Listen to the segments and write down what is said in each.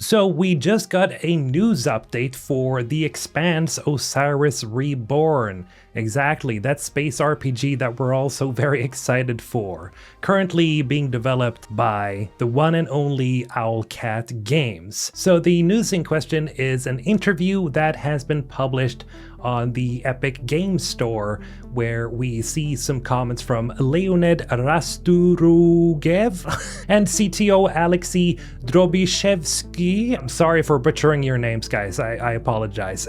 So we just got a news update for the Expanse Osiris Reborn. Exactly, that space RPG that we're all so very excited for. Currently being developed by the one and only Owlcat Games. So the news in question is an interview that has been published on the Epic Games Store, where we see some comments from Leonid Rasturugev and CTO Alexei Drobyshevsky. I'm sorry for butchering your names, guys. I apologize.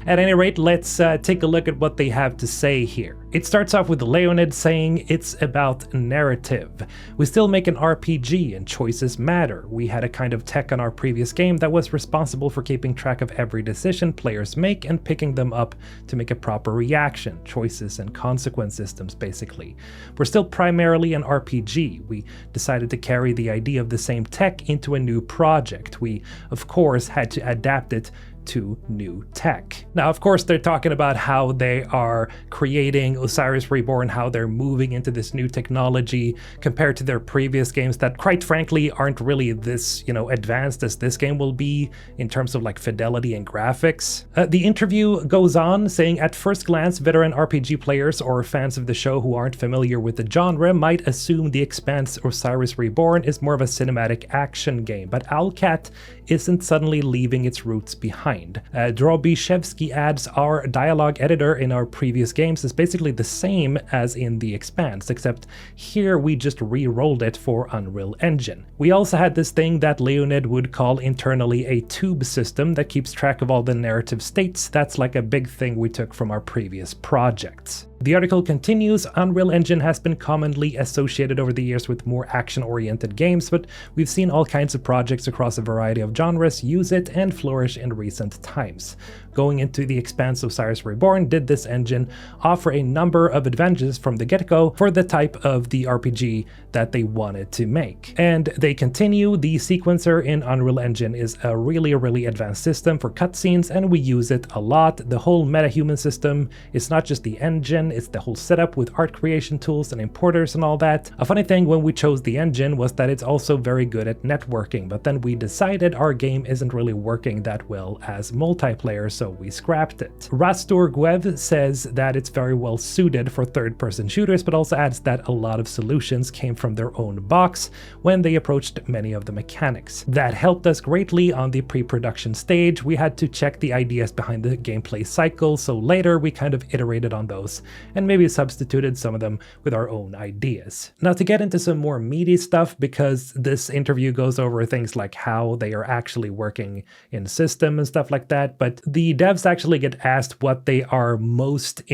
At any rate, let's take a look at what they have to say here. It starts off with Leonid saying it's about narrative. We still make an RPG and choices matter. We had a kind of tech on our previous game that was responsible for keeping track of every decision players make and picking them up to make a proper reaction, choices and consequence systems basically. We're still primarily an RPG. We decided to carry the idea of the same tech into a new project. We, of course, had to adapt it to new tech. Now, of course, they're talking about how they are creating Osiris Reborn, how they're moving into this new technology compared to their previous games that, quite frankly, aren't really this, advanced as this game will be in terms of like fidelity and graphics. The interview goes on saying, at first glance, veteran RPG players or fans of the show who aren't familiar with the genre might assume the Expanse Osiris Reborn is more of a cinematic action game, but Owlcat isn't suddenly leaving its roots behind. Drobyshevsky adds, our dialogue editor in our previous games is basically the same as in the Expanse, except here we just re-rolled it for Unreal Engine. We also had this thing that Leonid would call internally a tube system that keeps track of all the narrative states. That's like a big thing we took from our previous projects. The article continues, Unreal Engine has been commonly associated over the years with more action-oriented games, but we've seen all kinds of projects across a variety of genres use it and flourish in recent times. Going into the Expanse Osiris Reborn, did this engine offer a number of advantages from the get-go for the type of the RPG that they wanted to make. And they continue, the sequencer in Unreal Engine is a really advanced system for cutscenes, and we use it a lot. The whole metahuman system is not just the engine, it's the whole setup with art creation tools and importers and all that. A funny thing when we chose the engine was that it's also very good at networking, but then we decided our game isn't really working that well as multiplayer, so we scrapped it. Rasturgev says that it's very well suited for third-person shooters, but also adds that a lot of solutions came from their own box when they approached many of the mechanics. That helped us greatly on the pre-production stage. We had to check the ideas behind the gameplay cycle, so later we kind of iterated on those and maybe substituted some of them with our own ideas. Now, to get into some more meaty stuff, because this interview goes over things like how they are actually working in system and stuff like that, but the devs actually get asked what they are most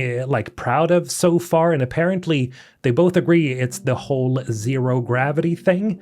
proud of so far, and apparently they both agree it's the whole zero gravity thing,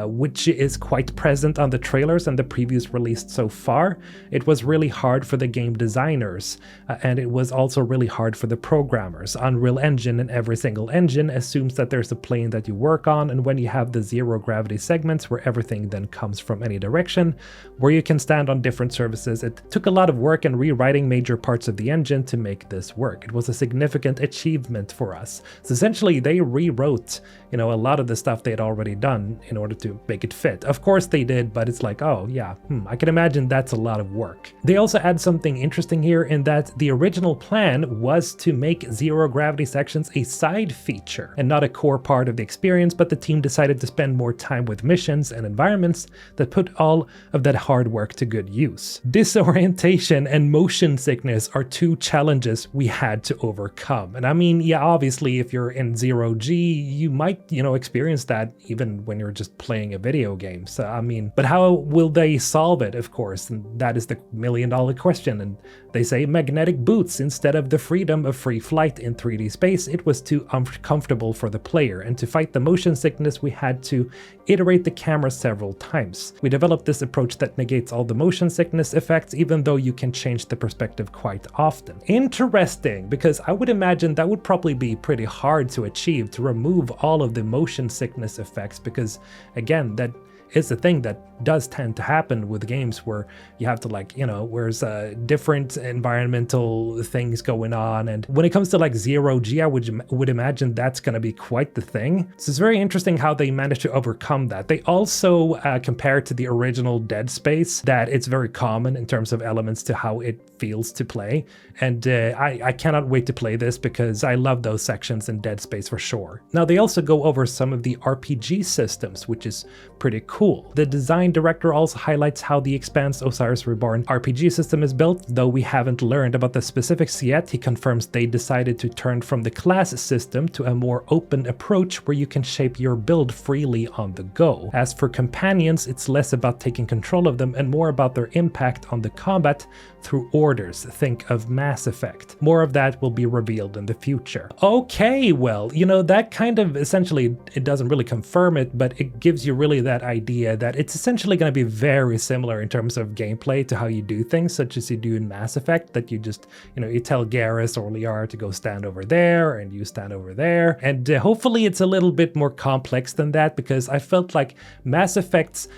which is quite present on the trailers and the previews released so far. It was really hard for the game designers, and it was also really hard for the programmers. Unreal Engine and every single engine assumes that there's a plane that you work on, and when you have the zero gravity segments where everything then comes from any direction, where you can stand on different surfaces, it took a lot of work and rewriting major parts of the engine to make this work. It was a significant achievement for us. So essentially, they rewrote, a lot of the stuff they had already done in order to make it fit. Of course they did, but it's like, oh yeah, I can imagine that's a lot of work. They also add something interesting here in that the original plan was to make zero gravity sections a side feature and not a core part of the experience, but the team decided to spend more time with missions and environments that put all of that hard work to good use. Disorientation and motion sickness are two challenges we had to overcome. And I mean, yeah, obviously if you're in zero G, you might, experience that even when you're just playing a video game. So, I mean, but how will they solve it, of course? And that is the million-dollar question. And they say magnetic boots instead of the freedom of free flight in 3D space. It was too uncomfortable for the player. And to fight the motion sickness, we had to iterate the camera several times. We developed this approach that negates all the motion sickness effects, even though you can change the perspective quite often. Interesting, because I would imagine that would probably be pretty hard to achieve, to remove all of the motion sickness effects, because again, that is a thing that does tend to happen with games where you have to like, where's different environmental things going on. And when it comes to like zero G, I would imagine that's going to be quite the thing. So it's very interesting how they managed to overcome that. They also compared to the original Dead Space that it's very common in terms of elements to how it feels to play. And I cannot wait to play this because I love those sections in Dead Space for sure. Now they also go over some of the RPG systems, which is pretty cool. The design director also highlights how the Expanse Osiris Reborn RPG system is built. Though we haven't learned about the specifics yet, he confirms they decided to turn from the class system to a more open approach where you can shape your build freely on the go. As for companions, it's less about taking control of them and more about their impact on the combat through orders. Think of Mass Effect. More of that will be revealed in the future. Okay, well, that kind of essentially, it doesn't really confirm it, but it gives you really that idea that it's essentially going to be very similar in terms of gameplay to how you do things, such as you do in Mass Effect, that you just, you tell Garrus or Liara to go stand over there and you stand over there. And hopefully it's a little bit more complex than that, because I felt like Mass Effect's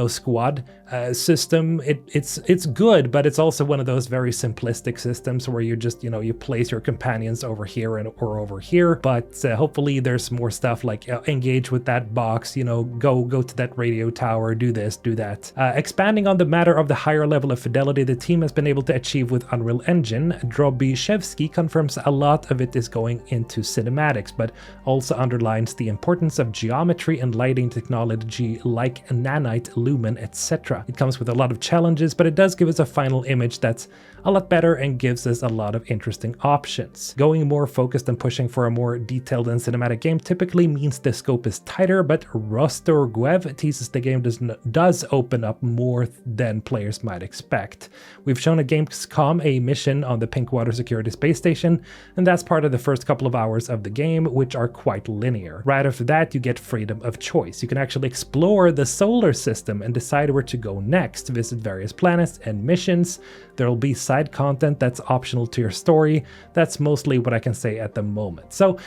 squad system, it's good, but it's also one of those very simplistic systems where you just, you place your companions over here or over here. But hopefully there's more stuff like engage with that box, go to that radio tower, do this, do that. Expanding on the matter of the higher level of fidelity the team has been able to achieve with Unreal Engine, Drobyshevsky confirms a lot of it is going into cinematics, but also underlines the importance of geometry and lighting technology like nanite, lumen, etc. It comes with a lot of challenges, but it does give us a final image that's a lot better and gives us a lot of interesting options. Going more focused and pushing for a more detailed and cinematic game typically means the scope is tighter, but Rostorguev teases the game does open up more than players might expect. We've shown at Gamescom a mission on the Pinkwater Security Space Station, and that's part of the first couple of hours of the game, which are quite linear. Right after that, you get freedom of choice. You can actually explore the solar system and decide where to go next, visit various planets and missions. There'll be side content that's optional to your story. That's mostly what I can say at the moment. So,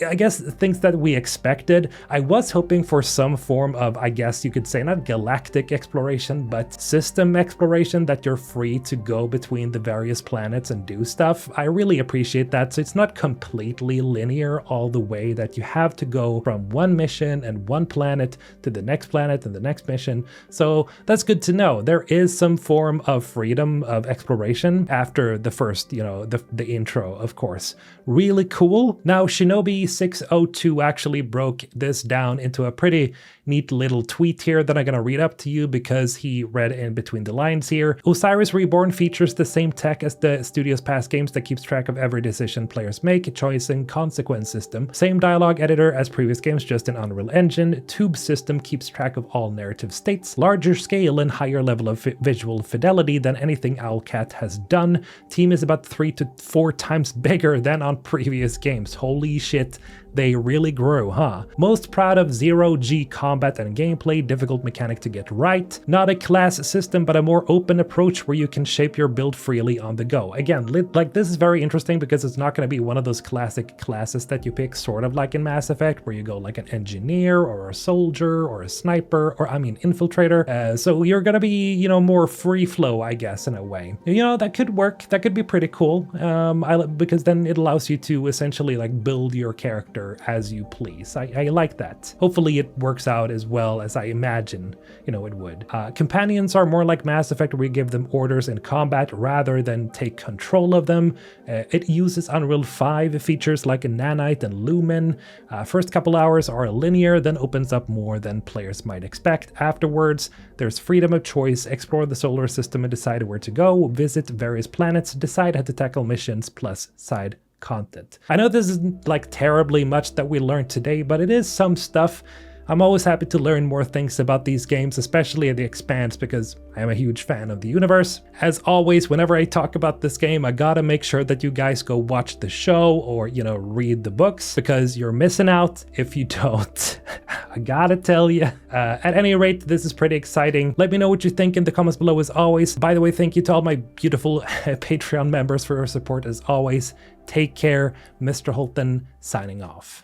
I guess things that we expected. I was hoping for some form of, I guess you could say, not galactic exploration, but system exploration, that you're free to go between the various planets and do stuff. I really appreciate that. So it's not completely linear all the way, that you have to go from one mission and one planet to the next planet and the next mission. So that's good to know. There is some form of freedom of exploration after the first, the intro, of course. Really cool. Now, Shinobi602 actually broke this down into a pretty neat little tweet here that I'm going to read up to you because he read in between the lines here. Osiris Reborn features the same tech as the studio's past games that keeps track of every decision players make, choice and consequence system. Same dialogue editor as previous games, just in Unreal Engine. Tube system keeps track of all narrative states. Larger scale and higher level of visual fidelity than anything Owlcat has done. Team is about 3 to 4 times bigger than on previous games. Holy shit. They really grew, huh? Most proud of zero-G combat and gameplay, difficult mechanic to get right. Not a class system, but a more open approach where you can shape your build freely on the go. Again, this is very interesting because it's not going to be one of those classic classes that you pick, sort of like in Mass Effect, where you go like an engineer or a soldier or a sniper or, infiltrator. So you're going to be, more free flow, I guess, in a way. That could work. That could be pretty cool. Because then it allows you to essentially build your character as you please. I like that. Hopefully it works out as well as I imagine, it would. Companions are more like Mass Effect, where we give them orders in combat rather than take control of them. It uses Unreal 5 features like nanite and lumen. First couple hours are linear, then opens up more than players might expect. Afterwards, there's freedom of choice, explore the solar system and decide where to go, visit various planets, decide how to tackle missions, plus side content. I know this isn't terribly much that we learned today, but it is some stuff. I'm always happy to learn more things about these games, especially at the Expanse, because I am a huge fan of the universe. As always, whenever I talk about this game, I gotta make sure that you guys go watch the show or, read the books, because you're missing out if you don't. I gotta tell you. At any rate, this is pretty exciting. Let me know what you think in the comments below as always. By the way, thank you to all my beautiful Patreon members for your support as always. Take care. Mr. Holton signing off.